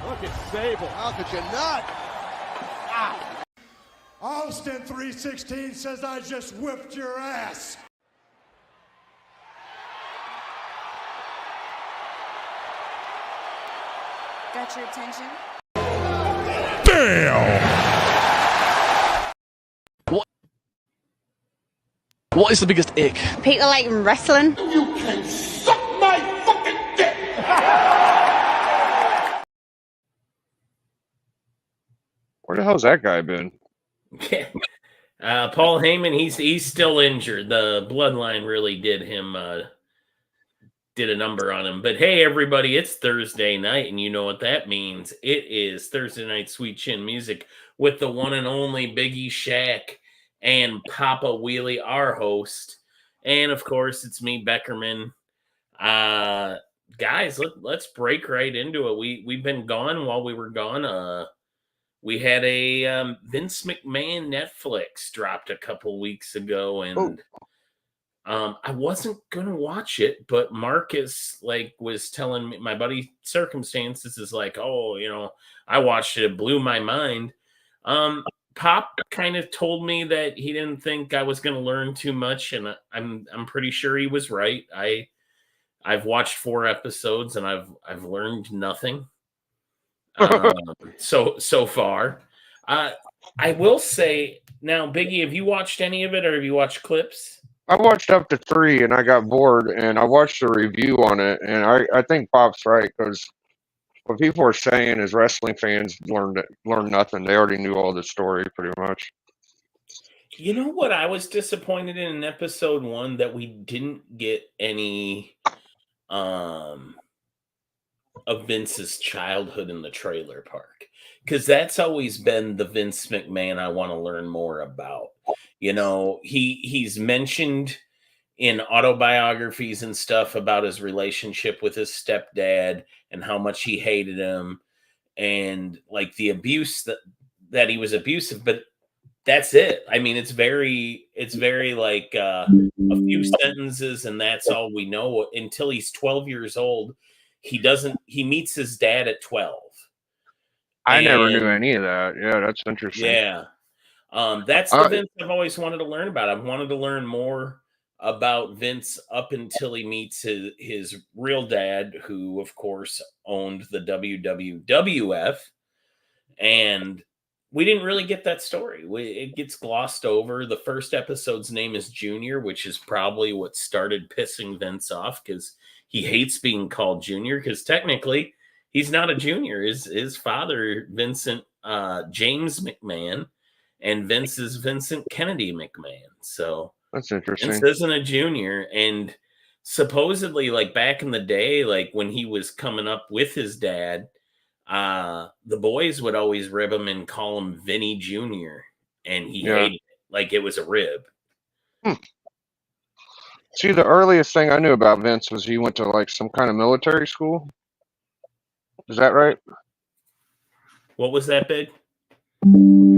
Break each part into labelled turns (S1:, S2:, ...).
S1: Look at Sable.
S2: How could you not?
S3: Austin 316 says I just whipped your ass.
S4: Got your attention?
S5: Damn! What is the biggest ick?
S4: People like wrestling.
S2: You can suck my fucking dick!
S6: Where the hell's that guy been?
S7: Paul Heyman, he's still injured. The bloodline really did a number on him. But hey, everybody, it's Thursday night, and you know what that means. It is Thursday Night Sweet Chin Music with the one and only Biggie Shaq and Papa Wheelie, our host. And of course, it's me, Beckerman. Guys, let's break right into it. We've been gone while we were gone. We had a Vince McMahon Netflix dropped a couple weeks ago, and I wasn't gonna watch it, but Marcus was telling me, my buddy Circumstances is like, oh, I watched it, it blew my mind. Pop kind of told me that he didn't think I was gonna learn too much, and I'm pretty sure he was right. I've watched 4 episodes and I've learned nothing. So far. I will say now, Biggie, have you watched any of it, or have you watched clips?
S6: I watched up to 3 and I got bored, and I watched a review on it, and I think Pop's right, because what people are saying is wrestling fans learned nothing. They already knew all the story pretty much.
S7: You know what? I was disappointed in episode 1 that we didn't get any of Vince's childhood in the trailer park, because that's always been the Vince McMahon I want to learn more about. He's mentioned in autobiographies and stuff about his relationship with his stepdad and how much he hated him, and the abuse that he was abusive, but that's it. I mean, it's very like a few sentences, and that's all we know until he's 12 years old. He meets his dad at 12.
S6: I never knew any of that. Yeah, that's interesting.
S7: Yeah. That's the Vince I've always wanted to learn about. I've wanted to learn more about Vince up until he meets his real dad, who, of course, owned the WWF. And we didn't really get that story. It gets glossed over. The first episode's name is Junior, which is probably what started pissing Vince off, because he hates being called Junior, because technically he's not a junior. His father, Vincent James McMahon, and Vince is Vincent Kennedy McMahon. So
S6: that's interesting.
S7: Vince isn't a junior. And supposedly, back in the day, when he was coming up with his dad, the boys would always rib him and call him Vinny Jr., and he hated it. Like it was a rib.
S6: See, the earliest thing I knew about Vince was he went to some kind of military school. Is that right?
S7: What was that, Big?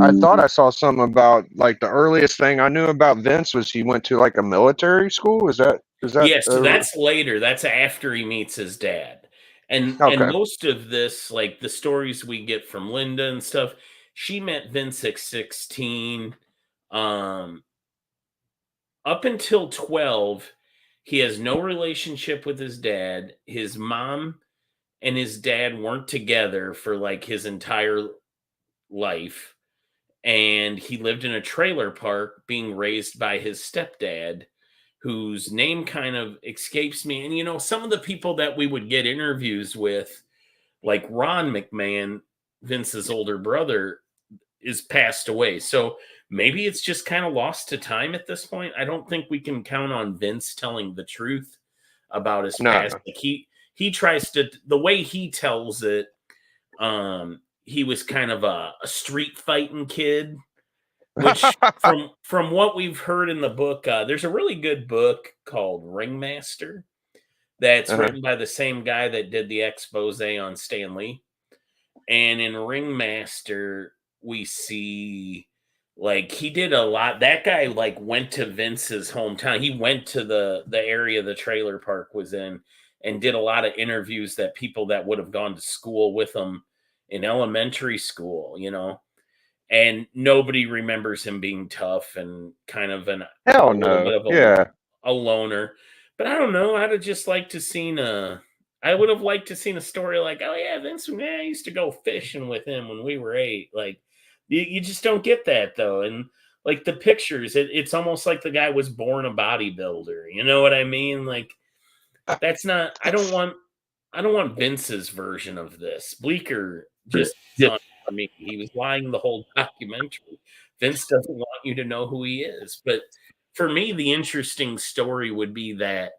S6: I thought I saw something about the earliest thing I knew about Vince was he went to a military school. Is that?
S7: Yeah, so that's later. That's after he meets his dad. And most of this, the stories we get from Linda and stuff, she met Vince at 16. Up until 12, he has no relationship with his dad. His mom and his dad weren't together for his entire life. And he lived in a trailer park being raised by his stepdad, whose name kind of escapes me. And, some of the people that we would get interviews with, like Ron McMahon, Vince's older brother, is passed away. So maybe it's just kind of lost to time at this point. I don't think we can count on Vince telling the truth about his past. He tries to, the way he tells it, he was kind of a street fighting kid, which from what we've heard in the book, there's a really good book called Ringmaster that's written by the same guy that did the expose on Stan Lee. And in Ringmaster, we see he did a lot. That guy went to Vince's hometown. He went to the area the trailer park was in and did a lot of interviews that people that would have gone to school with him in elementary school, and nobody remembers him being tough and kind of
S6: Hell
S7: a little
S6: no.
S7: bit of
S6: Yeah.
S7: a loner. But I don't know. I'd have just liked to seen I would have liked to seen a story like, oh yeah, Vince McMahon, I used to go fishing with him when we were 8. Like, you just don't get that though. And like the pictures, it's almost like the guy was born a bodybuilder. You know what I mean? Like, that's not. I don't want Vince's version of this. Bleeker just for me. He was lying the whole documentary. Vince doesn't want you to know who he is. But for me, the interesting story would be that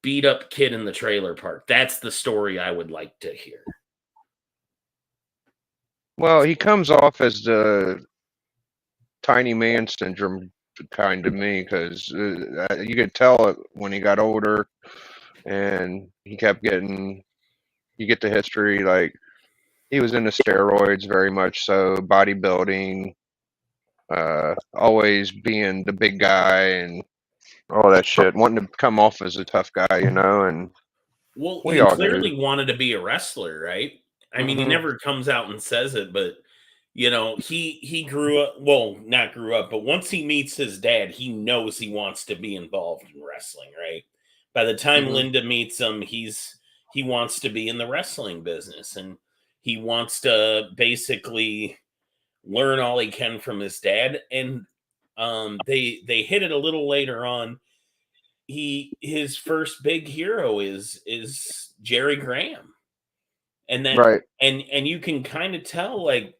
S7: beat up kid in the trailer park. That's the story I would like to hear.
S6: Well, he comes off as the tiny man syndrome kind to me, because you could tell it when he got older, and he kept getting. You get the history, like he was into steroids, very much so, bodybuilding, always being the big guy and all that shit, wanting to come off as a tough guy, and
S7: well,
S6: we
S7: he
S6: all
S7: clearly
S6: do.
S7: wanted to be a wrestler, right? I mean, he never comes out and says it, but he grew up. Well, not grew up, but once he meets his dad, he knows he wants to be involved in wrestling, right? By the time Linda meets him, he wants to be in the wrestling business, and he wants to basically learn all he can from his dad. And they hit it a little later on. His first big hero is Jerry Graham, and then
S6: Right.
S7: and you can kind of tell, like,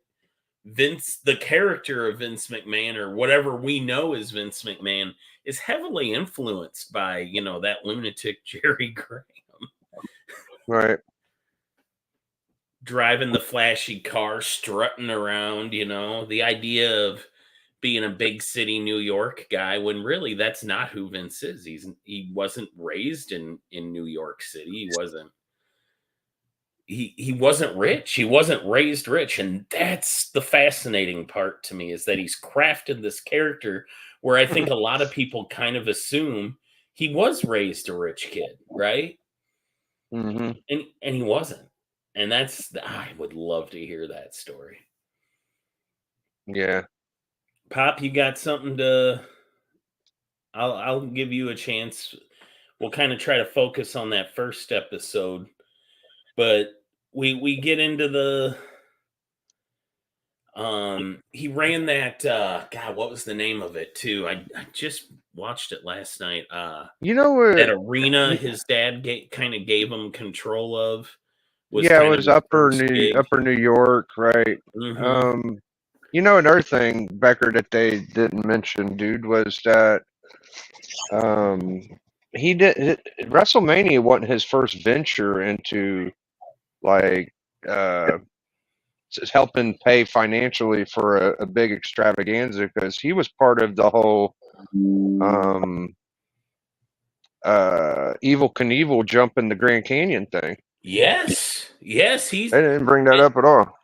S7: Vince, the character of Vince McMahon, or whatever we know as Vince McMahon, is heavily influenced by that lunatic Jerry Graham.
S6: Right.
S7: Driving the flashy car, strutting around, the idea of being a big city New York guy, when really that's not who Vince is. He wasn't raised in New York City. He wasn't rich. He wasn't raised rich. And that's the fascinating part to me, is that he's crafted this character where I think a lot of people kind of assume he was raised a rich kid, right?
S6: Mm-hmm.
S7: And he wasn't. And I would love to hear that story.
S6: Yeah.
S7: Pop, you got something to... I'll give you a chance. We'll kind of try to focus on that first episode. But we get into the... he ran that... God, what was the name of it, too? I just watched it last night.
S6: You know what?
S7: That arena his dad kind of gave him control of.
S6: Yeah, it was Upper New York, right?
S7: Mm-hmm.
S6: Another thing, Becker, that they didn't mention, dude, was that WrestleMania wasn't his first venture into, like, helping pay financially for a big extravaganza, because he was part of the whole Evel Knievel jumping the Grand Canyon thing.
S7: Yes,
S6: They didn't bring that up at all.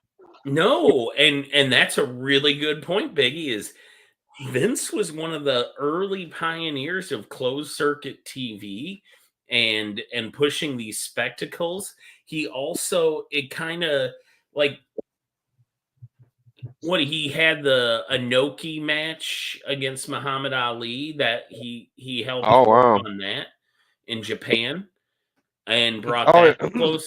S7: No, and that's a really good point, Biggie. Is Vince was one of the early pioneers of closed circuit TV and pushing these spectacles. He also, it kind of like, he had the Inoki match against Muhammad Ali that he helped on that in Japan, and brought that to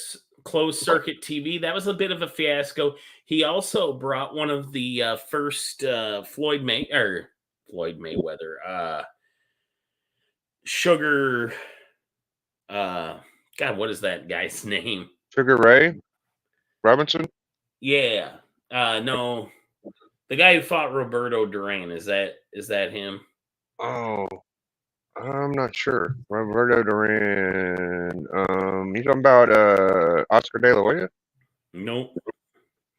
S7: closed circuit TV. That was a bit of a fiasco. He also brought one of the first Floyd Mayweather, Sugar. God, what is that guy's name?
S6: Sugar Ray Robinson.
S7: Yeah. No, the guy who fought Roberto Duran. Is that him?
S6: Oh, I'm not sure. Roberto Duran. You talking about Oscar De La Hoya?
S7: Nope.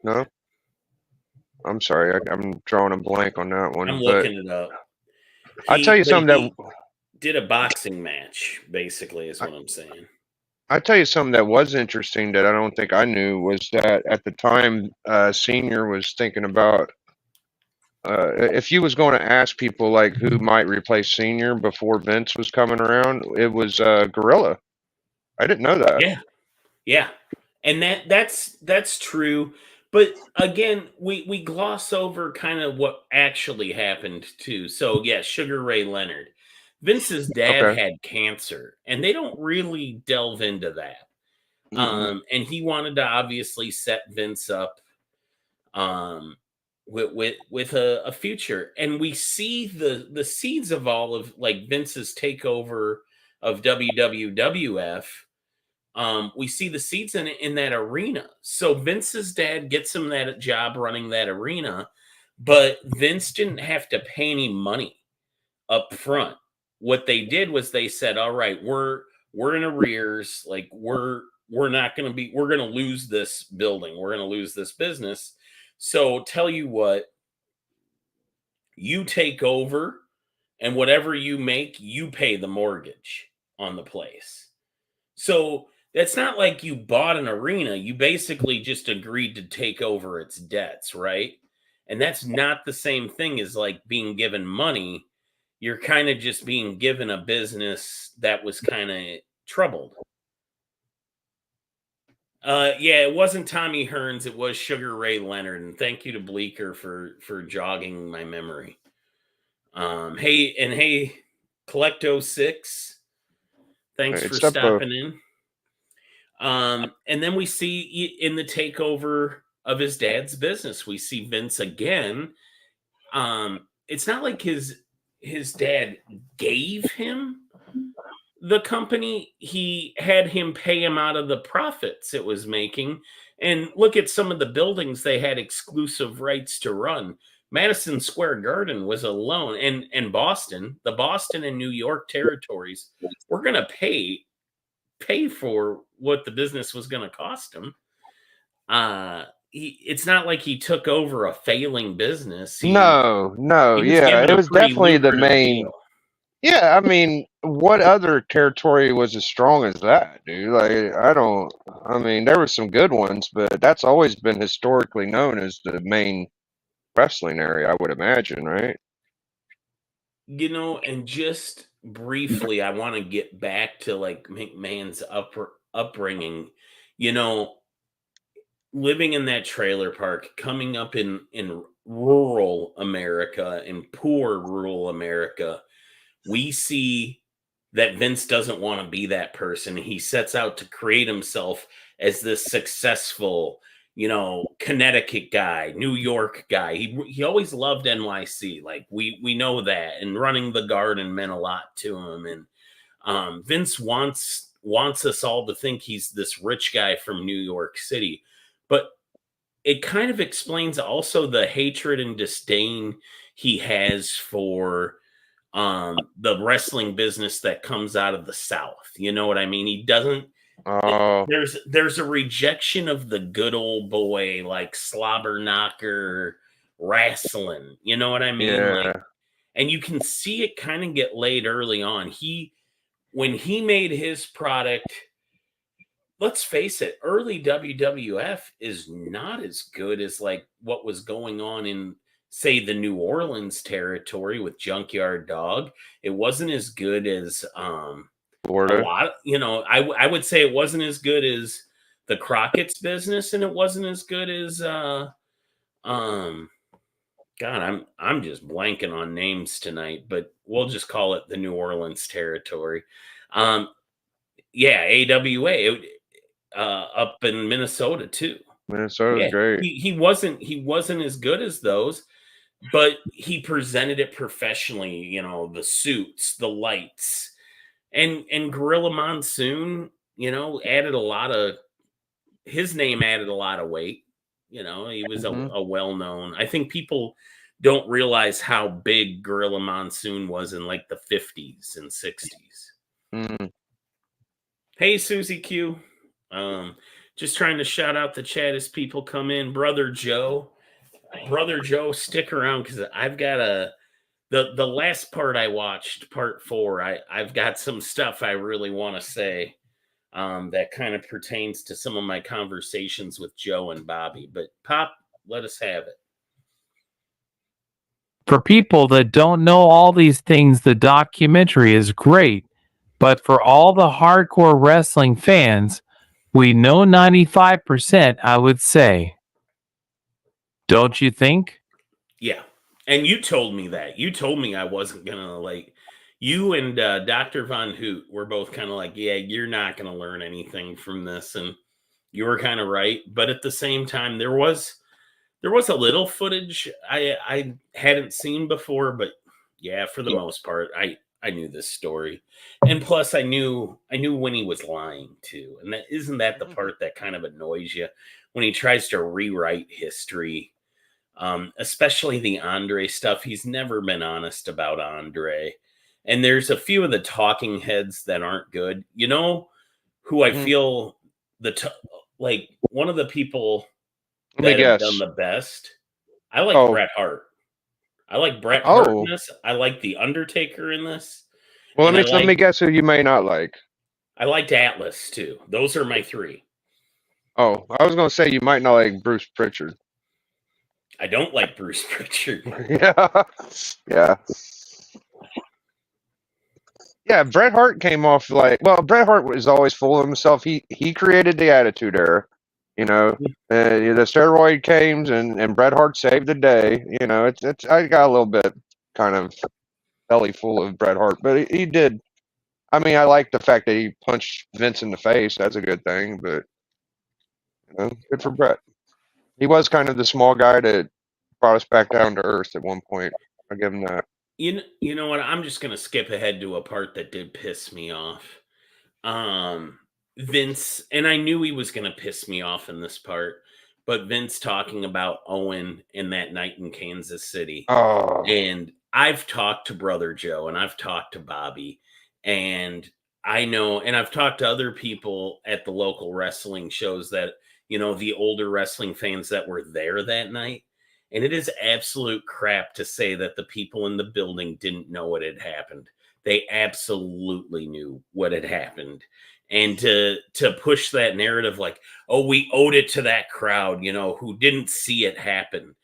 S6: No. I'm sorry. I'm drawing a blank on that one.
S7: I'm looking it up.
S6: I'll tell you something that
S7: did a boxing match, basically, is what I'm saying.
S6: I'll tell you something that was interesting that I don't think I knew, was that at the time, Senior was thinking about if you was going to ask people like who might replace Senior before Vince was coming around, it was Gorilla. I didn't know that.
S7: Yeah. And that's true. But again, we gloss over kind of what actually happened too. So yeah, Sugar Ray Leonard. Vince's dad
S6: Okay.
S7: had cancer, and they don't really delve into that. And he wanted to obviously set Vince up with a future. And we see the seeds of all of like Vince's takeover of WWF. We see the seeds in that arena. So Vince's dad gets him that job running that arena, but Vince didn't have to pay any money up front. What they did was they said, all right, we're in arrears. Like we're not going to be, we're going to lose this building. We're going to lose this business. So tell you what, you take over and whatever you make, you pay the mortgage on the place. So that's not like you bought an arena. You basically just agreed to take over its debts, right? And that's not the same thing as like being given money. You're kind of just being given a business that was kind of troubled. Yeah, it wasn't Tommy Hearns. It was Sugar Ray Leonard. And thank you to Bleecker for jogging my memory. Hey, Collecto6. Thanks for stopping in. And then we see in the takeover of his dad's business, we see Vince again. It's not like his dad gave him the company. He had him pay him out of the profits it was making. And look at some of the buildings they had exclusive rights to run. Madison Square Garden was alone, and Boston, the Boston and New York territories were going to pay for what the business was going to cost him. It's not like he took over a failing business.
S6: No, yeah, it was definitely the main deal. Yeah, I mean, what other territory was as strong as that, dude? Like, I mean, there were some good ones, but that's always been historically known as the main wrestling area, I would imagine, right?
S7: You know, and just briefly, I want to get back to like McMahon's upbringing. You know, living in that trailer park, coming up in rural America, in poor rural America, we see that Vince doesn't want to be that person. He sets out to create himself as this successful, you know, Connecticut guy, New York guy. He always loved NYC. Like we know that, and running the Garden meant a lot to him. And Vince wants us all to think he's this rich guy from New York City. But it kind of explains also the hatred and disdain he has for the wrestling business that comes out of the South. You know what I mean? He doesn't. There's a rejection of the good old boy, like slobber knocker wrestling. You know what I mean?
S6: Yeah.
S7: Like, and you can see it kind of get laid early on. When he made his product, let's face it, early WWF is not as good as like what was going on in, say, the New Orleans territory with Junkyard Dog. It wasn't as good as
S6: Florida.
S7: A lot, you know, I would say it wasn't as good as the Crockett's business, and it wasn't as good as God, I'm just blanking on names tonight, but we'll just call it the New Orleans territory. Yeah, AWA up in Minnesota too.
S6: Minnesota's great.
S7: He wasn't as good as those, but he presented it professionally. You know, the suits, the lights. And Gorilla Monsoon, you know, his name added a lot of weight. You know, he was a well-known. I think people don't realize how big Gorilla Monsoon was in like the 50s and 60s.
S6: Mm-hmm.
S7: Hey, Susie Q. Just trying to shout out the chat as people come in. Brother Joe, stick around because I've got the last part I watched, part 4, I've got some stuff I really want to say that kind of pertains to some of my conversations with Joe and Bobby. But Pop, let us have it.
S1: For people that don't know all these things, the documentary is great. But for all the hardcore wrestling fans, We know 95%, I would say. Don't you think?
S7: Yeah. And you told me that. You told me I wasn't going to, like, you and Dr. Von Hoot were both kind of like, yeah, you're not going to learn anything from this. And you were kind of right. But at the same time, there was a little footage I hadn't seen before. But yeah, for the most part, I knew this story. And plus, I knew when he was lying, too. And isn't that the part that kind of annoys you? When he tries to rewrite history. Especially the Andre stuff. He's never been honest about Andre. And there's a few of the talking heads that aren't good. You know who I feel like one of the people that have done the best? I like Bret Hart. I like Bret Hart in this. I like The Undertaker in this.
S6: Well, let me guess who you may not like.
S7: I liked Atlas, too. Those are my three.
S6: Oh, I was going to say you might not like Bruce Pritchard.
S7: I don't like Bruce Pritchard.
S6: Yeah. Yeah, Bret Hart came off Bret Hart was always full of himself. He created the Attitude Era, you know. The steroid came and Bret Hart saved the day. You know, it's I got a little bit kind of belly full of Bret Hart, but he did. I mean, I like the fact that he punched Vince in the face. That's a good thing, but you know, good for Bret. He was kind of the small guy that brought us back down to earth at one point. I'll give him that.
S7: You know what? I'm just going to skip ahead to a part that did piss me off. Vince, and I knew he was going to piss me off in this part, but Vince talking about Owen and that night in Kansas City.
S6: Oh.
S7: And I've talked to Brother Joe and I've talked to Bobby, and I know, and I've talked to other people at the local wrestling shows that, you know, the older wrestling fans that were there that night. And it is absolute crap to say that the people in the building didn't know what had happened. They absolutely knew what had happened. And to push that narrative like, oh, we owed it to that crowd, you know, who didn't see it happen.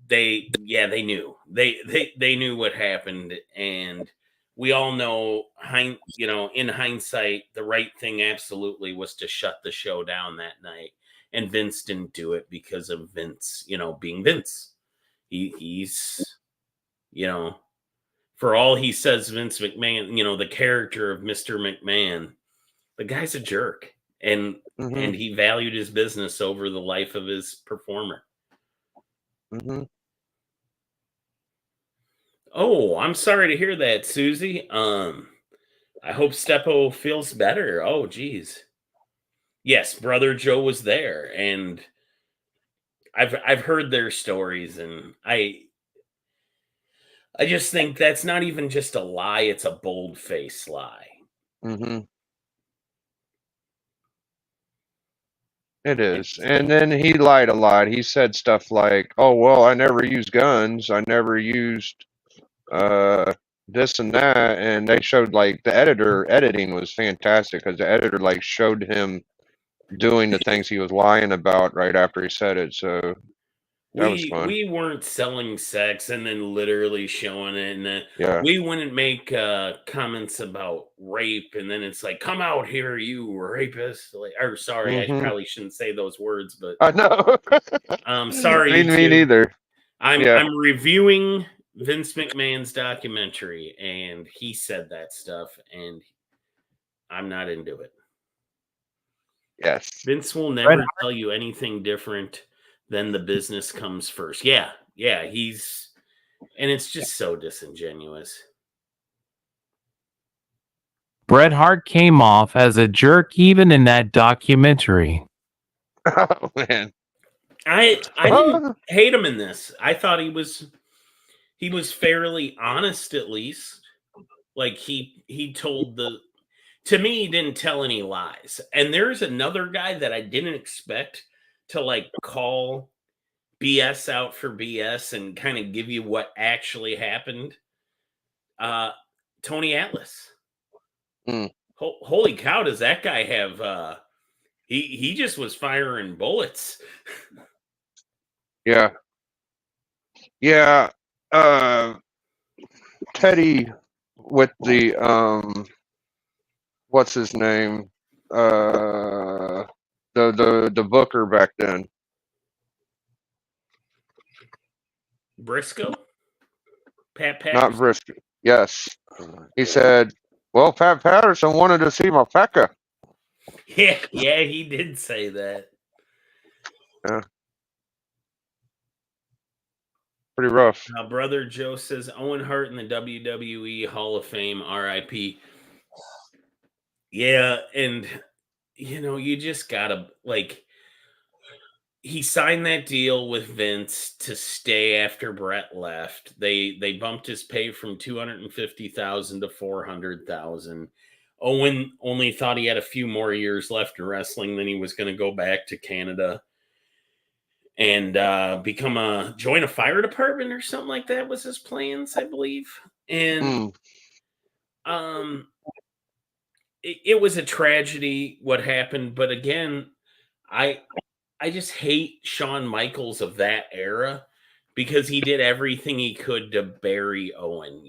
S7: They knew. They knew what happened. And we all know, you know, in hindsight, the right thing absolutely was to shut the show down that night. And Vince didn't do it because of Vince, you know, being Vince. He's, you know, for all he says, Vince McMahon, you know, the character of Mr. McMahon, the guy's a jerk. And and he valued his business over the life of his performer. Oh, I'm sorry to hear that, Susie. I hope Steppo feels better. Oh, geez. Yes, Brother Joe was there, and I've heard their stories, and I just think that's not even just a lie; it's a bold-faced lie.
S6: It is, and then he lied a lot. He said stuff like, "Oh well, I never used guns. I never used this and that," and they showed like the editing was fantastic because the editor like showed him doing the things he was lying about right after he said it. So that was fun.
S7: We weren't selling sex and then literally showing it, and we wouldn't make comments about rape, and then it's like, "Come out here, you rapist!" Like, or sorry, I probably shouldn't say those words, but
S6: I know.
S7: Sorry,
S6: me neither.
S7: I'm reviewing Vince McMahon's documentary, and he said that stuff, and I'm not into it.
S6: Yes.
S7: Vince will never tell you anything different than the business comes first. Yeah, and it's just so disingenuous.
S1: Bret Hart came off as a jerk even in that documentary.
S6: Oh, man.
S7: I didn't hate him in this. I thought he was fairly honest, at least. Like he told to me, he didn't tell any lies. And there's another guy that I didn't expect to like call BS out for BS and kind of give you what actually happened. Tony Atlas. Holy cow, does that guy have he just was firing bullets.
S6: Yeah. Teddy with the what's his name? the booker back then.
S7: Briscoe? Pat
S6: Not
S7: Patterson?
S6: Briscoe. Yes. He said, well, Pat Patterson wanted to see my pecker.
S7: Yeah, he did say that.
S6: Pretty rough.
S7: Brother Joe says Owen Hart in the WWE Hall of Fame, RIP. Yeah, and you just gotta he signed that deal with Vince to stay after Brett left. They bumped his pay from $250,000 to $400,000. Owen only thought he had a few more years left in wrestling, then he was going to go back to Canada and join a fire department or something like that was his plans, I believe. And it was a tragedy what happened, but again, I just hate Shawn Michaels of that era because he did everything he could to bury Owen,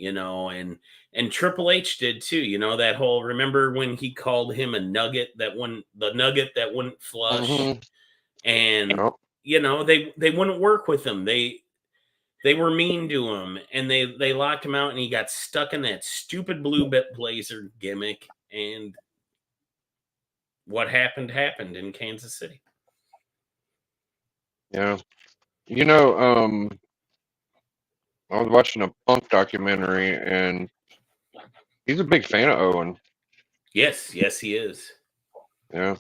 S7: and Triple H did too. That whole, remember when he called him a nugget that wouldn't flush, and they wouldn't work with him. They were mean to him, and they locked him out, and he got stuck in that stupid blue blazer gimmick. And what happened in Kansas City.
S6: Yeah. I was watching a Punk documentary, and he's a big fan of Owen.
S7: Yes, he is.
S6: Yeah.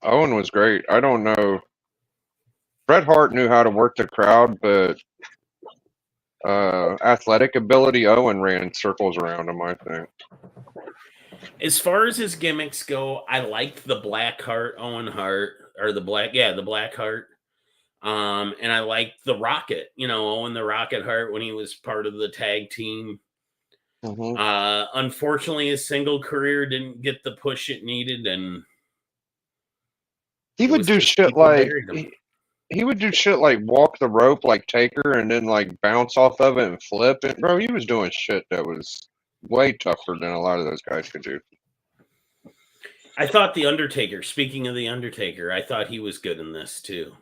S6: Owen was great. I don't know. Bret Hart knew how to work the crowd, but athletic ability, Owen ran circles around him, I think.
S7: As far as his gimmicks go, I liked the Black Heart, Owen Hart, or the Black Heart. And I liked the Rocket, Owen the Rocket Hart when he was part of the tag team. Unfortunately, his single career didn't get the push it needed, and
S6: he would do shit like he would do shit like walk the rope like Taker and then like bounce off of it and flip it. Bro, he was doing shit that was way tougher than a lot of those guys could do.
S7: I thought the Undertaker, speaking of the Undertaker, I thought he was good in this too.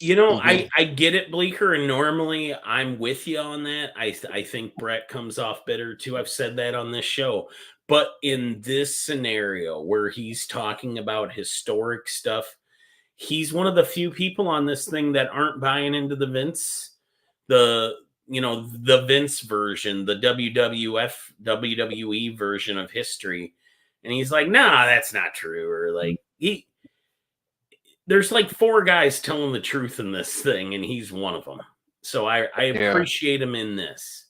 S7: I get it, Bleeker, and normally I'm with you on that. I think Brett comes off bitter too. I've said that on this show. But in this scenario where he's talking about historic stuff, he's one of the few people on this thing that aren't buying into the Vince, the Vince version, the WWE version of history. And he's like, nah, that's not true. Or like, there's like 4 guys telling the truth in this thing, and he's one of them. So I appreciate him in this.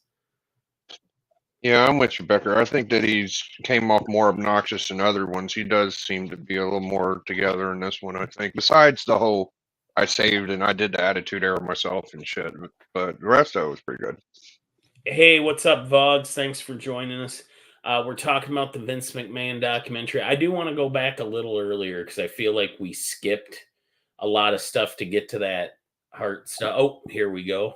S6: Yeah, I'm with you, Becker. I think that he's came off more obnoxious than other ones. He does seem to be a little more together in this one, I think. Besides the whole, I saved and I did the Attitude Era myself and shit. But the rest of it was pretty good.
S7: Hey, what's up, Vogs? Thanks for joining us. We're talking about the Vince McMahon documentary. I do want to go back a little earlier because I feel like we skipped a lot of stuff to get to that Hart stuff. Oh, here we go.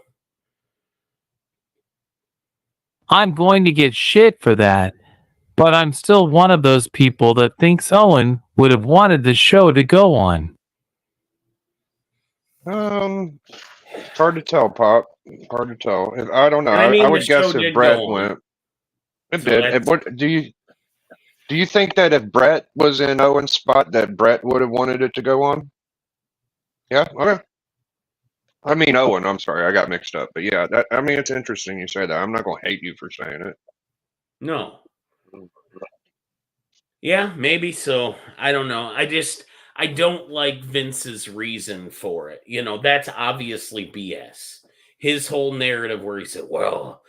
S1: I'm going to get shit for that, but I'm still one of those people that thinks Owen would have wanted the show to go on.
S6: It's hard to tell, Pop. Hard to tell. I don't know. I would guess if Brett went. It did. What do you think that if Brett was in Owen's spot, that Brett would have wanted it to go on? Yeah. Okay. I mean Owen. I'm sorry, I got mixed up. But yeah, it's interesting you say that. I'm not going to hate you for saying it.
S7: No. Yeah, maybe so. I don't know. I don't like Vince's reason for it. That's obviously BS. His whole narrative where he said, well,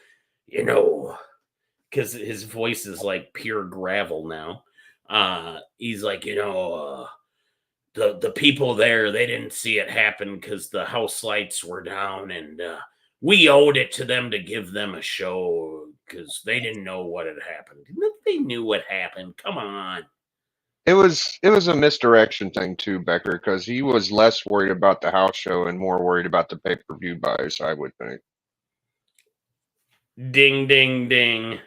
S7: because his voice is like pure gravel now. He's like, the people there, they didn't see it happen because the house lights were down, and we owed it to them to give them a show because they didn't know what had happened. They knew what happened. Come on.
S6: It was a misdirection thing too, Becker, because he was less worried about the house show and more worried about the pay-per-view buys, I would think.
S7: Ding, ding, ding.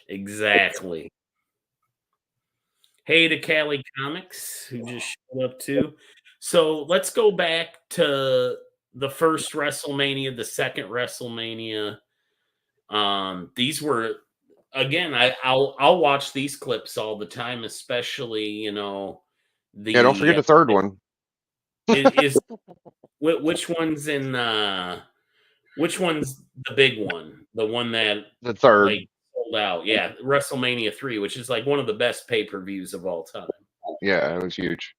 S7: Exactly. Hey to Cali Comics, who just showed up too. So let's go back to the first WrestleMania, the second WrestleMania. These were again. I'll watch these clips all the time, especially the
S6: Yeah, don't forget the third one.
S7: is which one's in which one's the big one, the one that
S6: The third.
S7: like sold out. Yeah, WrestleMania 3, which is like one of the best pay-per-views of all time.
S6: Yeah, it was huge.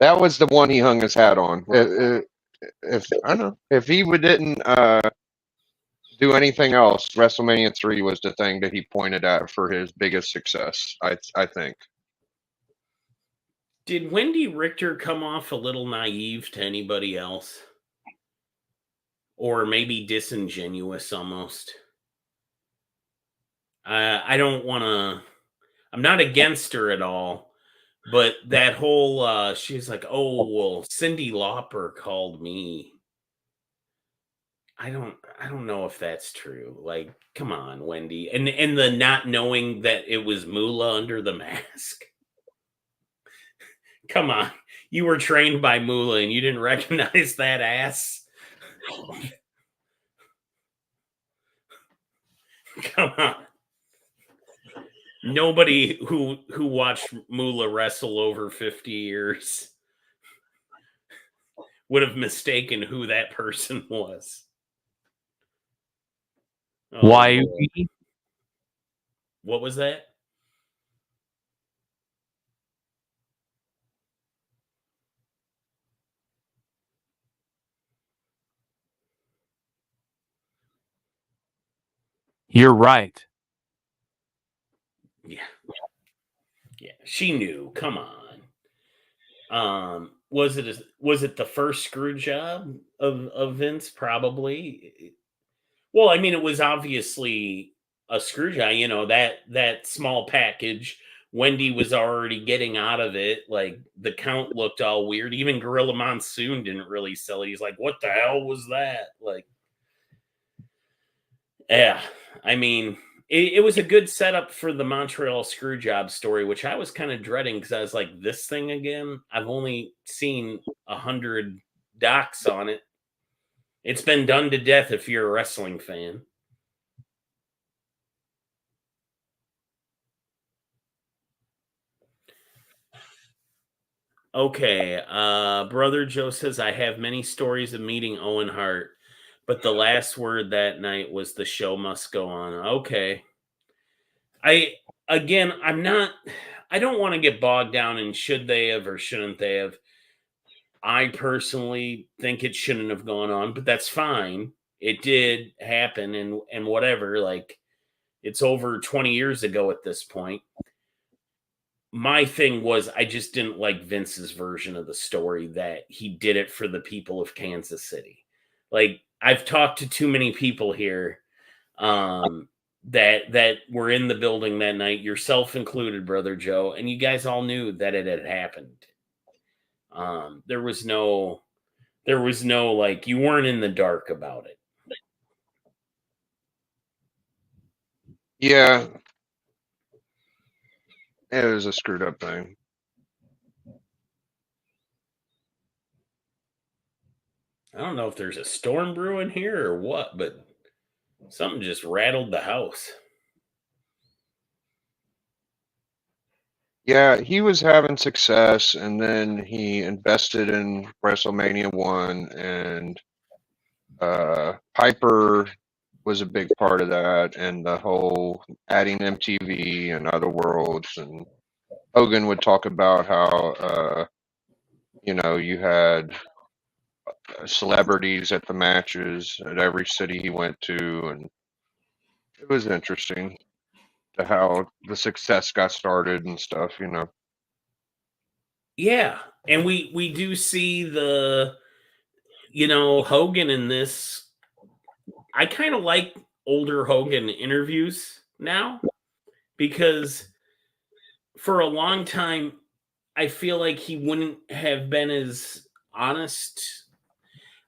S6: That was the one he hung his hat on. If I don't know if he didn't do anything else, WrestleMania 3 was the thing that he pointed at for his biggest success. I think.
S7: Did Wendy Richter come off a little naive to anybody else? Or maybe disingenuous almost? I don't want to... I'm not against her at all, but that whole... she's like, oh, well, Cyndi Lauper called me. I don't know if that's true. Like, come on, Wendy. And the not knowing that it was Moolah under the mask. Come on. You were trained by Moolah and you didn't recognize that ass. Come on. Nobody who watched Moolah wrestle over 50 years would have mistaken who that person was. Oh,
S1: Why?
S7: Lord. What was that?
S1: You're right.
S7: Yeah. She knew. Come on. Was it the first screw job of Vince? Probably. Well, I mean, it was obviously a screw job. That small package. Wendy was already getting out of it. Like the count looked all weird. Even Gorilla Monsoon didn't really sell it. He's like, "What the hell was that?" Like, yeah. I mean, it was a good setup for the Montreal Screwjob story, which I was kind of dreading because I was like, this thing again? I've only seen 100 docs on it. It's been done to death if you're a wrestling fan. Okay, Brother Joe says, I have many stories of meeting Owen Hart, but the last word that night was the show must go on. Okay. I don't want to get bogged down in should they have or shouldn't they have. I personally think it shouldn't have gone on, but that's fine. It did happen and whatever. Like, it's over 20 years ago at this point. My thing was I just didn't like Vince's version of the story that he did it for the people of Kansas City. Like, I've talked to too many people here that were in the building that night, yourself included, Brother Joe, and you guys all knew that it had happened. There was no like, you weren't in the dark about it.
S6: Yeah. It was a screwed up thing.
S7: I don't know if there's a storm brewing here or what, but something just rattled the house.
S6: Yeah, he was having success, and then he invested in WrestleMania 1, and Piper was a big part of that, and the whole adding MTV and Other Worlds, and Hogan would talk about how, you had celebrities at the matches at every city he went to, and it was interesting to how the success got started and stuff.
S7: Yeah, and we do see the Hogan in this. I kind of like older Hogan interviews now because for a long time I feel like he wouldn't have been as honest.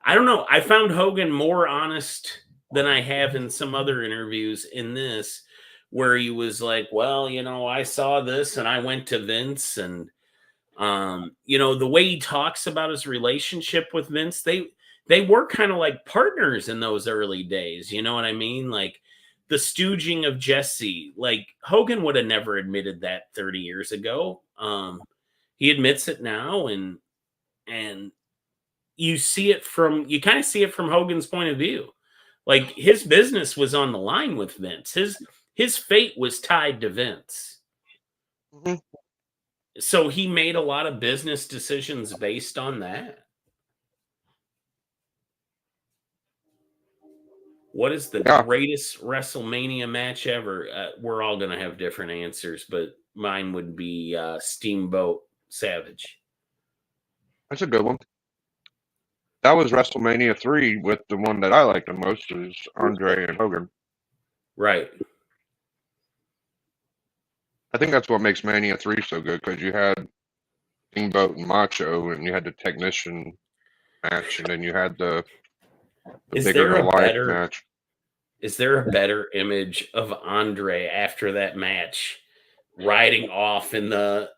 S7: I don't know. I found Hogan more honest than I have in some other interviews in this, where he was like, well, I saw this and I went to Vince, and the way he talks about his relationship with Vince, they were kind of like partners in those early days. You know what I mean? Like the stooging of Jesse. Like Hogan would have never admitted that 30 years ago. He admits it now, and you kind of see it from Hogan's point of view. Like his business was on the line with Vince. His fate was tied to Vince.
S6: Mhm.
S7: So he made a lot of business decisions based on that. What is the
S6: Yeah.
S7: greatest WrestleMania match ever? We're all going to have different answers, but mine would be Steamboat Savage.
S6: That's a good one. That was WrestleMania 3 with the one that I like the most is Andre and Hogan.
S7: Right.
S6: I think that's what makes Mania 3 so good because you had Steamboat and Macho, and you had the technician match, and then you had the
S7: Is
S6: bigger
S7: there a
S6: than life
S7: better
S6: match.
S7: Is there a better image of Andre after that match riding off in the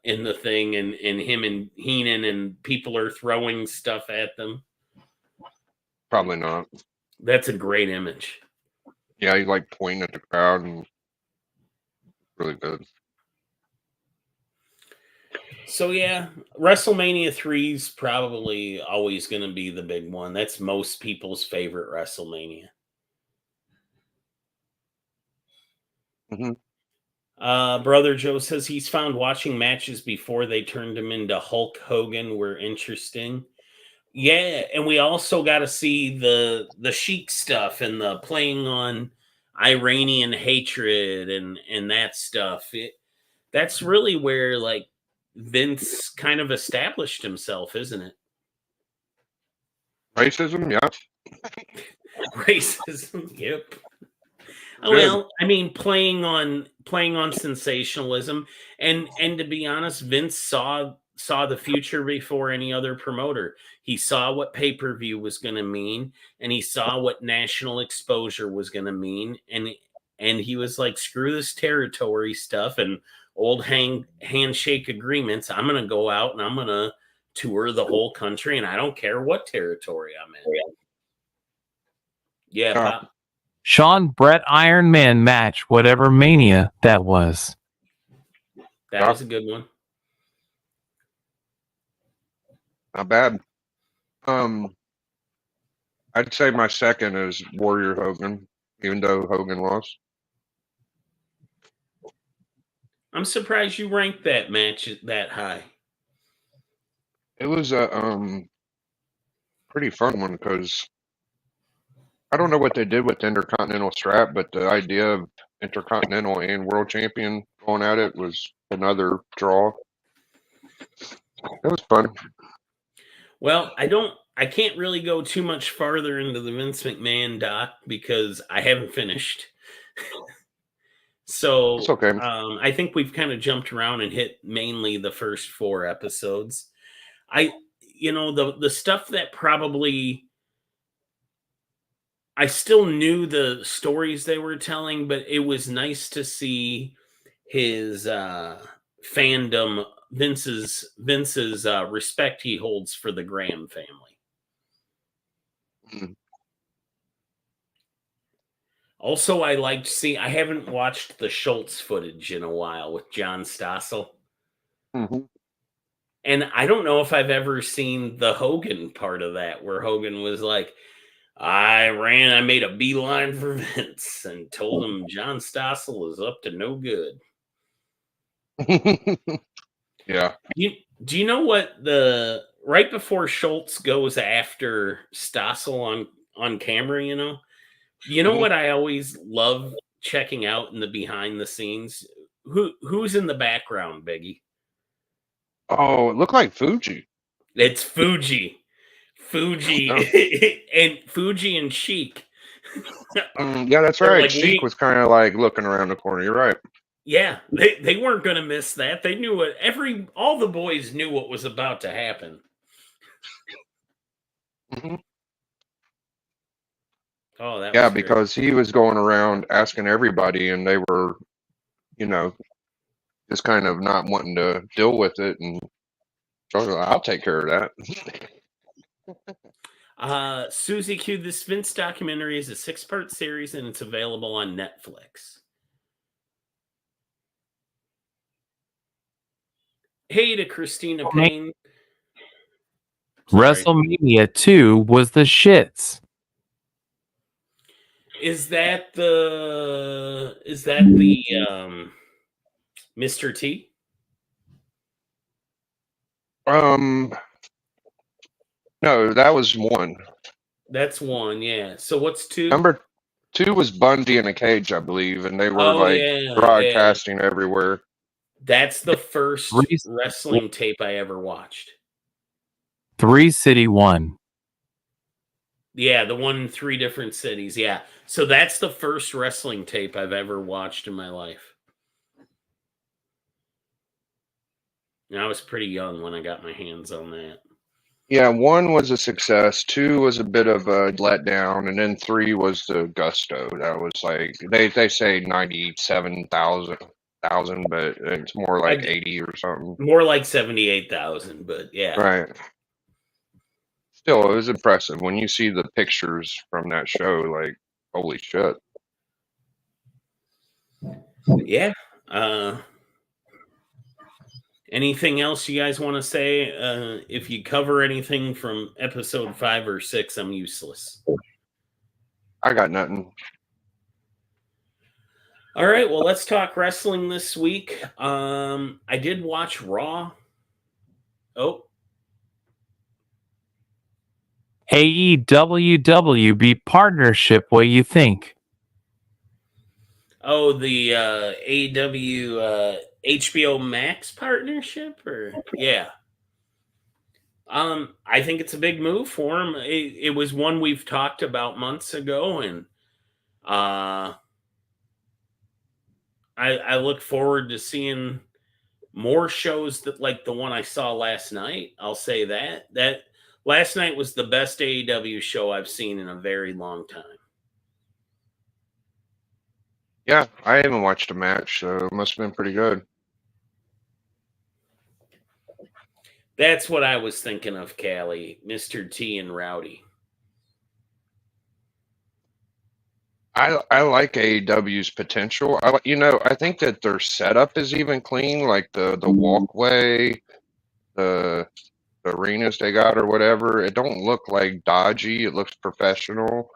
S7: thing, and him and Heenan and people are throwing stuff at them?
S6: Probably not.
S7: That's a great image.
S6: Yeah, he like pointing at the crowd and really good.
S7: So yeah, WrestleMania 3 is probably always going to be the big one. That's most people's favorite WrestleMania.
S6: Mm-hmm.
S7: Brother Joe says he's found watching matches before they turned him into Hulk Hogan were interesting. Yeah, and we also got to see the Sheik stuff and the playing on Iranian hatred and that stuff. That's really where like Vince kind of established himself, isn't it?
S6: Racism, yeah.
S7: Racism, yep.
S6: Good.
S7: Well, I mean, playing on sensationalism, and to be honest, Vince saw the future before any other promoter. He saw what pay-per-view was going to mean, and he saw what national exposure was going to mean, and he was like, screw this territory stuff and old handshake agreements. I'm going to go out and I'm going to tour the whole country, and I don't care what territory I'm in. Yeah, Pop.
S1: Sean Brett Iron Man match, whatever Mania that was.
S7: That was a good one.
S6: Not bad. I'd say my second is Warrior Hogan, even though Hogan lost.
S7: I'm surprised you ranked that match that high.
S6: It was a pretty fun one because I don't know what they did with the Intercontinental strap, but the idea of Intercontinental and World Champion going at it was another draw. It was fun.
S7: Well, I can't really go too much farther into the Vince McMahon doc because I haven't finished. So
S6: It's okay.
S7: I think we've kind of jumped around and hit mainly the first 4 episodes. The stuff that probably I still knew the stories they were telling, but it was nice to see his fandom, Vince's respect he holds for the Graham family.
S6: Mm.
S7: Also, I haven't watched the Schultz footage in a while with John Stossel.
S6: Mm-hmm.
S7: And I don't know if I've ever seen the Hogan part of that, where Hogan was like, I made a beeline for Vince and told him John Stossel is up to no good.
S6: Yeah.
S7: Do you know what right before Schultz goes after Stossel on camera, you know what I always love checking out in the behind the scenes? Who's in the background, Biggie?
S6: Oh, it looked like Fuji.
S7: It's Fuji. And Fuji and Sheik.
S6: Yeah, that's
S7: They're
S6: right.
S7: like,
S6: Sheik was kind of like looking around the corner. You're right.
S7: Yeah, they weren't going to miss that. They knew it. All the boys knew what was about to happen.
S6: Mm-hmm.
S7: Oh, that
S6: Yeah,
S7: was great.
S6: because he was going around asking everybody, and they were just kind of not wanting to deal with it, and so I was like, I'll take care of that.
S7: Susie Q, this Vince documentary is a 6-part series and it's available on Netflix. Hey to Christina Payne. Sorry.
S1: WrestleMania 2 was the shits.
S7: Is that the Mr. T?
S6: No, that was one.
S7: That's one, yeah. So what's 2?
S6: Number 2 was Bundy in a cage, I believe, and they were
S7: yeah,
S6: broadcasting everywhere.
S7: That's the first wrestling tape I ever watched.
S1: 3 City 1.
S7: Yeah, the one in 3 different cities. Yeah. So that's the first wrestling tape I've ever watched in my life. And I was pretty young when I got my hands on that.
S6: Yeah, 1 was a success, 2 was a bit of a letdown, and then 3 was the gusto. That was like they say 97,000, but it's more like 80 or something.
S7: More like 78,000, but yeah.
S6: Right. Still, it was impressive when you see the pictures from that show. Like, holy shit!
S7: Yeah. Anything else you guys want to say? If you cover anything from episode 5 or 6, I'm useless.
S6: I got nothing.
S7: All right, well, let's talk wrestling this week. I did watch Raw. Oh.
S1: AEW WB partnership, what do you think?
S7: Oh, the AEW HBO Max partnership? Yeah. I think it's a big move for him. It was one we've talked about months ago, and I look forward to seeing more shows that like the one I saw last night. I'll say that last night was the best AEW show I've seen in a very long time.
S6: Yeah, I haven't watched a match, so it must have been pretty good.
S7: That's what I was thinking of, Callie. Mr. T and Rowdy.
S6: I like AEW's potential. I think that their setup is even clean, like the walkway, the arenas they got or whatever. It don't look like dodgy. It looks professional.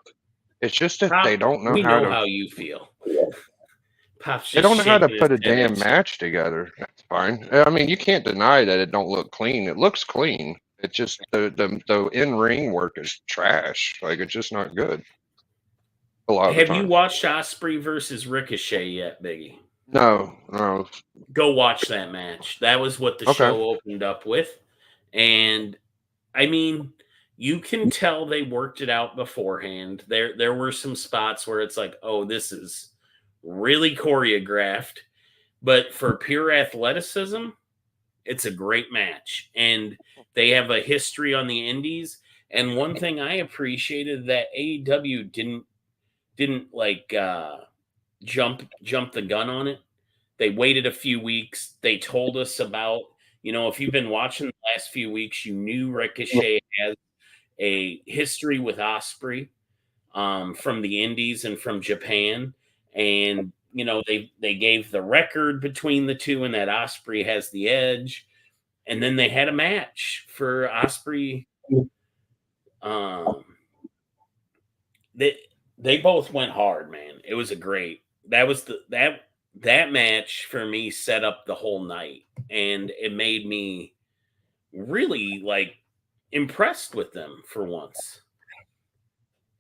S6: It's just that they don't know
S7: how you feel.
S6: They don't know how to put a damn match together. That's fine. I mean, you can't deny that it don't look clean. It looks clean. It's just the in-ring work is trash. Like, it's just not good. A lot of the time.
S7: Have you watched Ospreay versus Ricochet yet, Biggie?
S6: No.
S7: Go watch that match. That was what the show opened up with. And, I mean, you can tell they worked it out beforehand. There were some spots where it's like, oh, this is really choreographed, but for pure athleticism, it's a great match. And they have a history on the indies. And one thing I appreciated that AEW didn't like jump the gun on it. They waited a few weeks. They told us about, if you've been watching the last few weeks, you knew Ricochet has a history with Ospreay from the indies and from Japan. And, they gave the record between the two and that Ospreay has the edge. And then they had a match for Ospreay. They both went hard, man. It was that match for me set up the whole night. And it made me really impressed with them for once.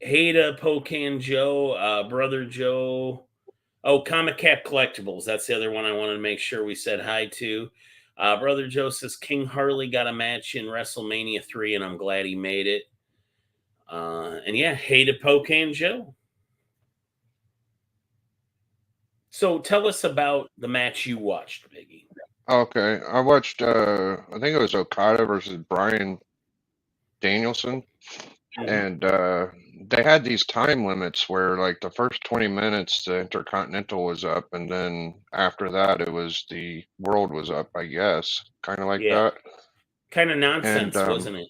S7: Hey to Pocan Joe, Brother Joe. Oh, Comic Cap Collectibles. That's the other one I wanted to make sure we said hi to. Brother Joe says King Harley got a match in WrestleMania 3, and I'm glad he made it. And yeah, hey to Pocan Joe. So tell us about the match you watched, Biggie.
S6: Okay. I watched, I think it was Okada versus Bryan Danielson. and they had these time limits where like the first 20 minutes the Intercontinental was up, and then after that it was the World was up, I guess, kind of like
S7: Yeah.
S6: that.
S7: Kind of nonsense,
S6: And
S7: wasn't it?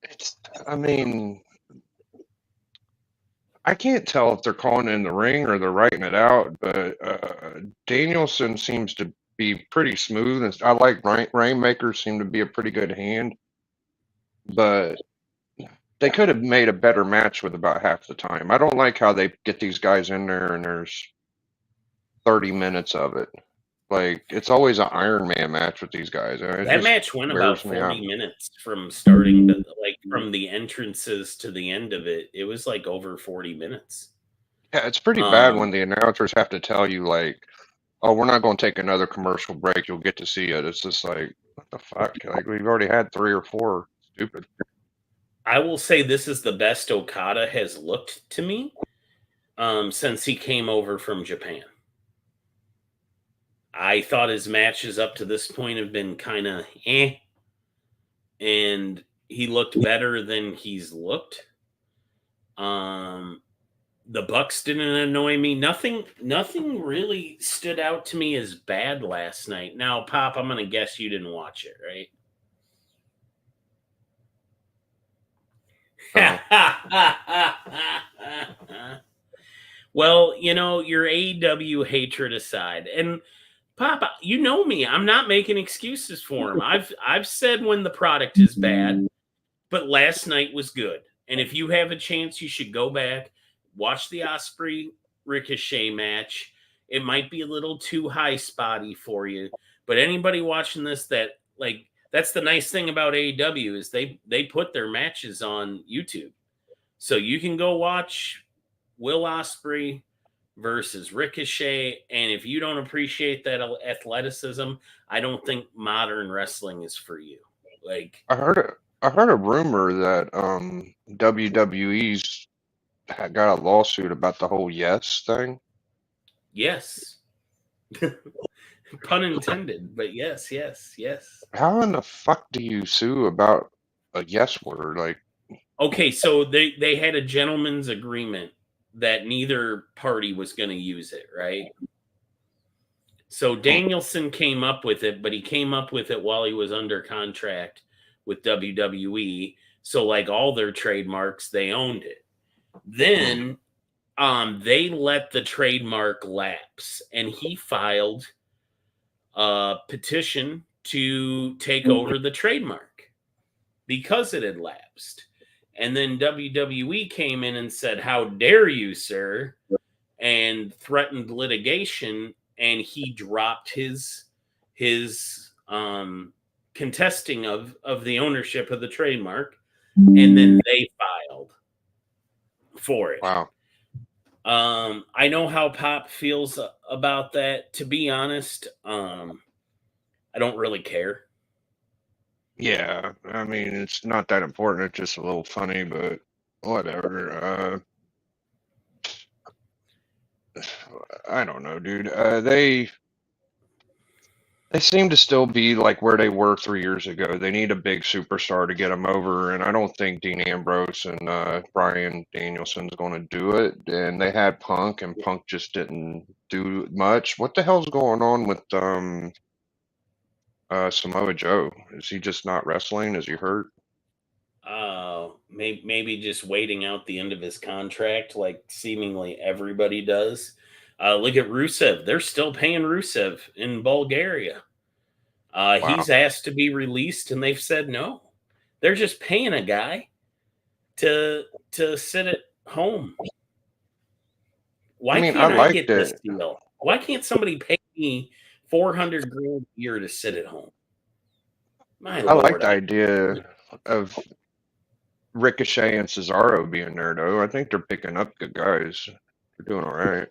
S6: it's, I mean, I can't tell if they're calling it in the ring or they're writing it out, but Danielson seems to be pretty smooth, and I like Rainmaker seemed to be a pretty good hand, but they could have made a better match with about half the time. I don't like how they get these guys in there and there's 30 minutes of it. Like, it's always an Iron Man match with these guys. And it
S7: That
S6: just
S7: match went about
S6: wears me out.
S7: 40 minutes from starting to, like, from the entrances to the end of it. It was like over 40 minutes.
S6: Yeah, it's pretty bad when the announcers have to tell you, like, oh, we're not going to take another commercial break. You'll get to see it. It's just like, what the fuck? Like, we've already had 3 or 4. Stupid.
S7: I will say this is the best Okada has looked to me since he came over from Japan. I thought his matches up to this point have been kind of and he looked better than he's looked. The Bucks didn't annoy me. Nothing really stood out to me as bad last night. Now, Pop, I'm going to guess you didn't watch it, right? Well, you know, your AEW hatred aside, and Pop, you know me, I'm not making excuses for him. I've said when the product is bad, but last night was good. And if you have a chance, you should go back, watch the Osprey Ricochet match. It might be a little too high spotty for you, but anybody watching this that's the nice thing about AEW is they put their matches on YouTube. So you can go watch Will Ospreay versus Ricochet, and if you don't appreciate that athleticism, I don't think modern wrestling is for you. Like,
S6: I heard a rumor that WWE's got a lawsuit about the whole yes thing.
S7: yes. Pun intended, but yes.
S6: How in the fuck do you sue about a yes word? Like,
S7: Okay, so they had a gentleman's agreement that neither party was going to use it, right? So Danielson came up with it, but he came up with it while he was under contract with WWE. So like all their trademarks, they owned it. Then they let the trademark lapse, and he filed a petition to take over the trademark because it had lapsed. And then WWE came in and said, "How dare you, sir?" and threatened litigation, and he dropped his contesting of the ownership of the trademark, and then they filed for it.
S6: wow.
S7: I know how Pop feels about that. To be honest, I don't really care.
S6: Yeah, I mean, it's not that important. It's just a little funny, but whatever. I don't know, dude. They seem to still be like where they were 3 years ago. They need a big superstar to get them over, and I don't think Dean Ambrose and Bryan Danielson's going to do it. And they had Punk, and Punk just didn't do much. What the hell's going on with Samoa Joe? Is he just not wrestling? Is he hurt?
S7: Maybe just waiting out the end of his contract, like seemingly everybody does. Look at Rusev; they're still paying Rusev in Bulgaria.
S6: Wow.
S7: He's asked to be released, and they've said no. They're just paying a guy to sit at home. Why can't I get this deal? Why can't somebody pay me $400,000 a year to sit at home?
S6: I like the idea of Ricochet and Cesaro being there, though. I think they're picking up good guys. They're doing all right.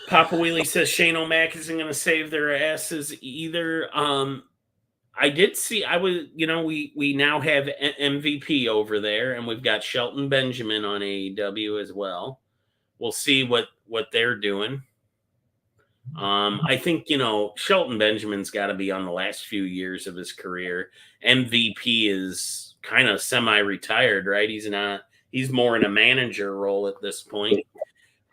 S7: Papa Wheelie says Shane O'Mac isn't going to save their asses either. I did see. We now have MVP over there, and we've got Shelton Benjamin on AEW as well. We'll see what they're doing. I think, Shelton Benjamin's got to be on the last few years of his career. MVP is kind of semi-retired, right? He's more in a manager role at this point.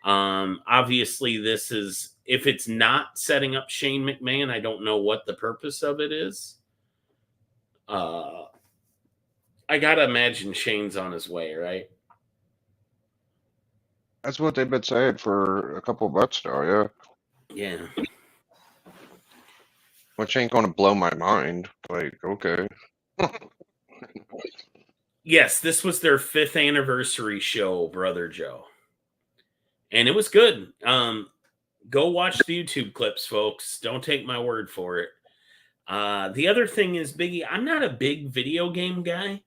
S7: Obviously, if it's not setting up Shane McMahon, I don't know what the purpose of it is. I got to imagine Shane's on his way, right?
S6: That's what they've been saying for a couple of months now, yeah.
S7: Yeah.
S6: Which ain't gonna blow my mind. Like, okay.
S7: Yes, this was their 5th anniversary show, Brother Joe. And it was good. Go watch the YouTube clips, folks. Don't take my word for it. The other thing is, Biggie, I'm not a big video game guy,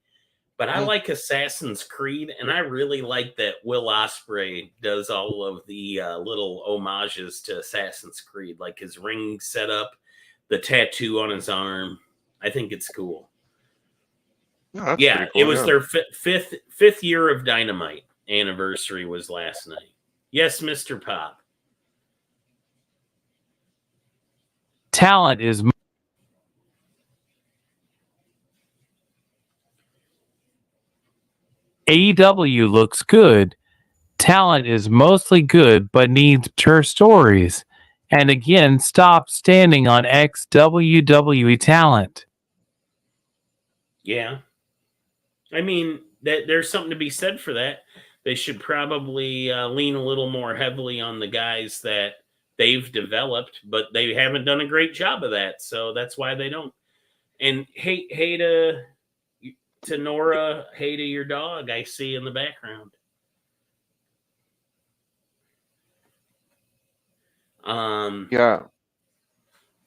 S7: but I like Assassin's Creed, and I really like that Will Ospreay does all of the little homages to Assassin's Creed, like his ring setup, the tattoo on his arm. I think it's cool.
S6: No,
S7: Yeah,
S6: cool,
S7: it was their fifth year of Dynamite anniversary was last night. Yes, Mr. Pop.
S1: Talent is AEW looks good. Talent is mostly good, but needs mature stories. And again, stop standing on ex-WWE talent.
S7: Yeah. I mean, there's something to be said for that. They should probably lean a little more heavily on the guys that they've developed, but they haven't done a great job of that. So that's why they don't. And hey to Nora, hey to your dog, I see in the background.
S6: Yeah.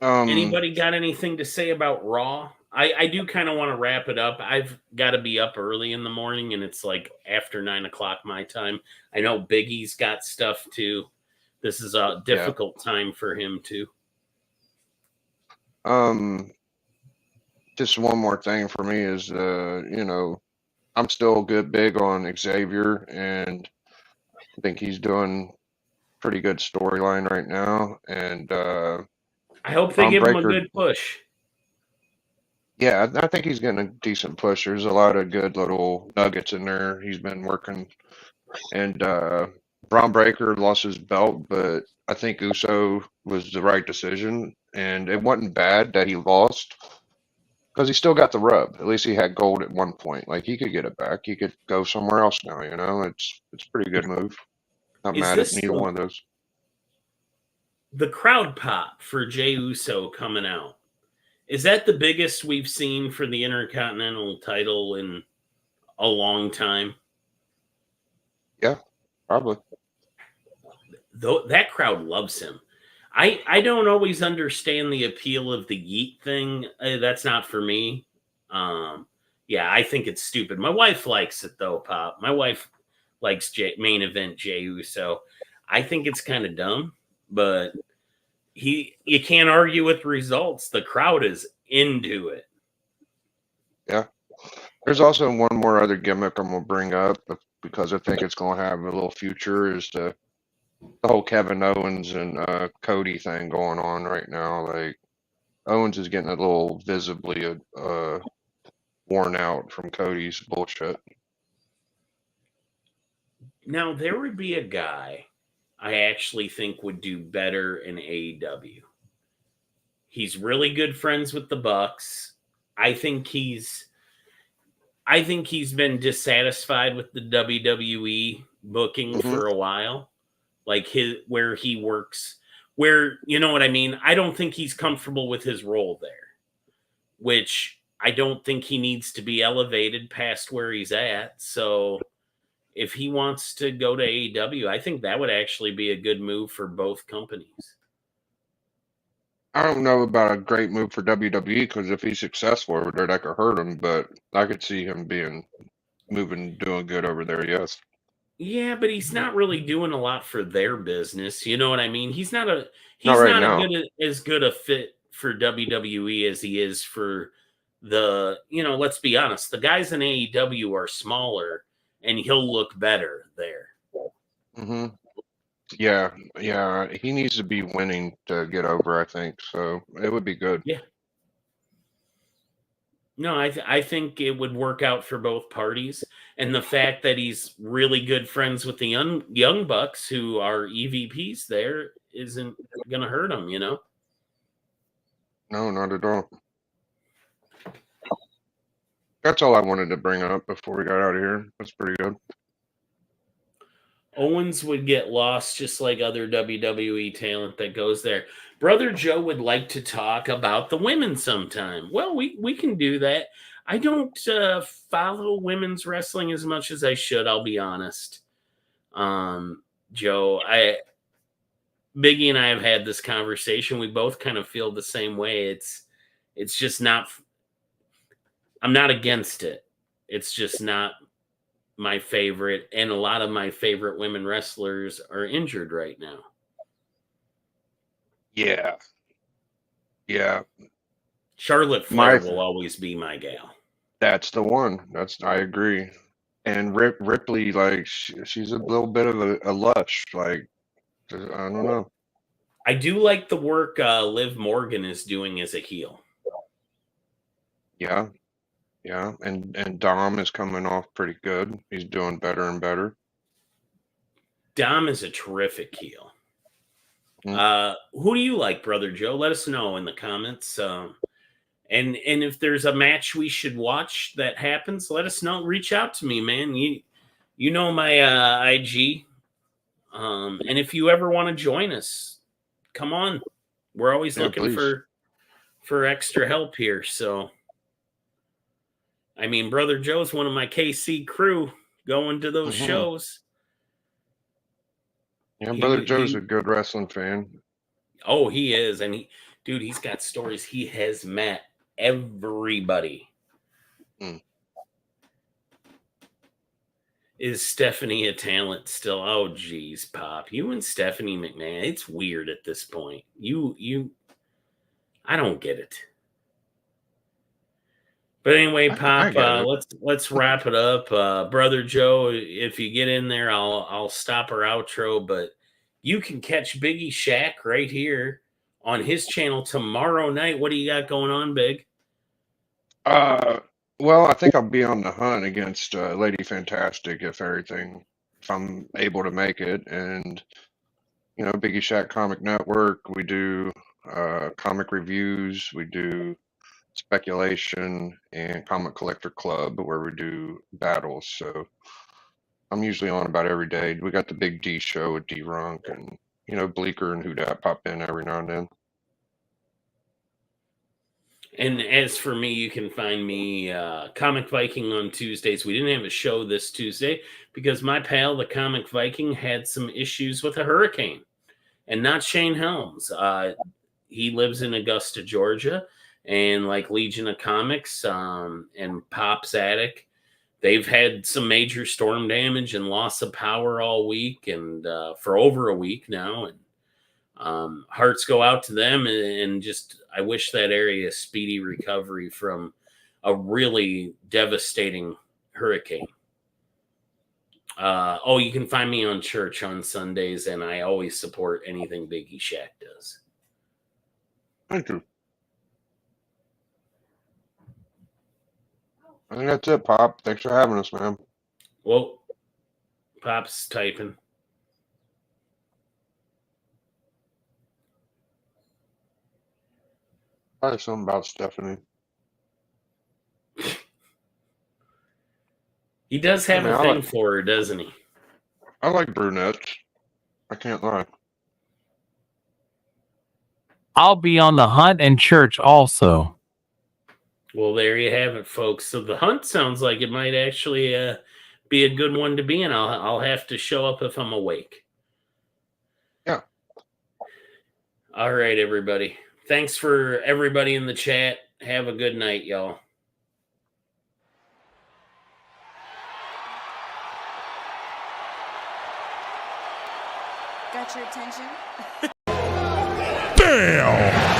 S7: Anybody got anything to say about Raw? I do kind of want to wrap it up. I've got to be up early in the morning, and it's like after 9 o'clock my time. I know Biggie's got stuff too. This is a difficult time for him too.
S6: Just one more thing for me is, I'm still big on Xavier, and I think he's doing pretty good storyline right now. And
S7: I hope they give him a good push.
S6: Yeah, I think he's getting a decent push. There's a lot of good little nuggets in there. He's been working. And Braun Breaker lost his belt, but I think Uso was the right decision. And it wasn't bad that he lost because he still got the rub. At least he had gold at one point. Like, he could get it back. He could go somewhere else now, It's a pretty good move. Not mad at neither one of those.
S7: The crowd pop for Jey Uso coming out. Is that the biggest we've seen for the Intercontinental title in a long time?
S6: Yeah, probably.
S7: Though that crowd loves him. I don't always understand the appeal of the yeet thing. That's not for me. Yeah, I think it's stupid. My wife likes it though, Pop. My wife likes main event Jey Uso. I think it's kind of dumb, but you can't argue with results. The crowd is into it.
S6: Yeah. There's also one more other gimmick I'm gonna bring up because I think it's gonna have a little future is the whole Kevin Owens and Cody thing going on right now. Like, Owens is getting a little visibly worn out from Cody's bullshit.
S7: Now, there would be a guy I actually think would do better in AEW. He's really good friends with the Bucks. I think he's been dissatisfied with the WWE booking for a while. Like where he works, where, you know what I mean? I don't think he's comfortable with his role there, which I don't think he needs to be elevated past where he's at. So if he wants to go to AEW, I think that would actually be a good move for both companies.
S6: I don't know about a great move for WWE because if he's successful over there, that could hurt him. But I could see him doing good over there. Yes.
S7: Yeah, but he's not really doing a lot for their business. You know what I mean? He's not as good a fit for WWE as he is for let's be honest, the guys in AEW are smaller and he'll look better there.
S6: Mm-hmm. Yeah, yeah. He needs to be winning to get over, I think. So it would be good.
S7: Yeah. No, I think it would work out for both parties, and the fact that he's really good friends with the young bucks who are EVPs there isn't going to hurt him, you know.
S6: No, not at all. That's all I wanted to bring up before we got out of here. That's pretty good.
S7: Owens would get lost just like other WWE talent that goes there. Brother Joe would like to talk about the women sometime. Well, we can do that. I don't follow women's wrestling as much as I should, I'll be honest. Joe, Biggie and I have had this conversation. We both kind of feel the same way. It's just not, I'm not against it. It's just not my favorite, and a lot of my favorite women wrestlers are injured right now.
S6: Yeah. Yeah.
S7: Charlotte Flair will always be my gal.
S6: That's the one. I agree. And Ripley, like, she's a little bit of a lush. Like, I don't know.
S7: I do like the work Liv Morgan is doing as a heel.
S6: Yeah. Yeah. And Dom is coming off pretty good. He's doing better and better.
S7: Dom is a terrific heel. Who do you like, Brother Joe? Let us know in the comments. And if there's a match we should watch that happens, let us know. Reach out to me, man. You know my IG. And if you ever want to join us, come on. We're always looking for extra help here. So, I mean, Brother Joe's one of my KC crew going to those shows.
S6: Yeah, Brother Joe's a good wrestling fan.
S7: Oh, he is. And he's got stories. He has met everybody. Is Stephanie a talent still? Oh, geez, Pop. You and Stephanie McMahon, it's weird at this point. I don't get it. But anyway, Pop, let's wrap it up. Brother Joe, if you get in there, I'll stop our outro. But you can catch Biggie Shack right here on his channel tomorrow night. What do you got going on, Big?
S6: Well, I think I'll be on the hunt against Lady Fantastic if I'm able to make it. And, you know, Biggie Shack Comic Network, we do comic reviews, we do speculation, and Comic Collector Club where we do battles. So I'm usually on about every day. We got the Big D show with D-Runk, and, you know, Bleeker and Who Dat pop in every now and then.
S7: And as for me, you can find me Comic Viking on Tuesdays. We didn't have a show this Tuesday because my pal, the Comic Viking, had some issues with a hurricane. And not Shane Helms. He lives in Augusta, Georgia. And like Legion of Comics and Pop's Attic, they've had some major storm damage and loss of power all week and for over a week now. And hearts go out to them, and just I wish that area a speedy recovery from a really devastating hurricane. You can find me on Church on Sundays, and I always support anything Biggie Shack does.
S6: Thank you. I think that's it, Pop. Thanks for having us, man.
S7: Well, Pop's typing.
S6: Probably something about Stephanie.
S7: He does have a thing for her, doesn't he?
S6: I like brunettes. I can't lie.
S1: I'll be on the hunt and Church also.
S7: Well, there you have it, folks. So the hunt sounds like it might actually be a good one to be in. I'll have to show up if I'm awake.
S6: Yeah.
S7: All right, everybody. Thanks for everybody in the chat. Have a good night, y'all.
S4: Got your attention?
S3: Damn!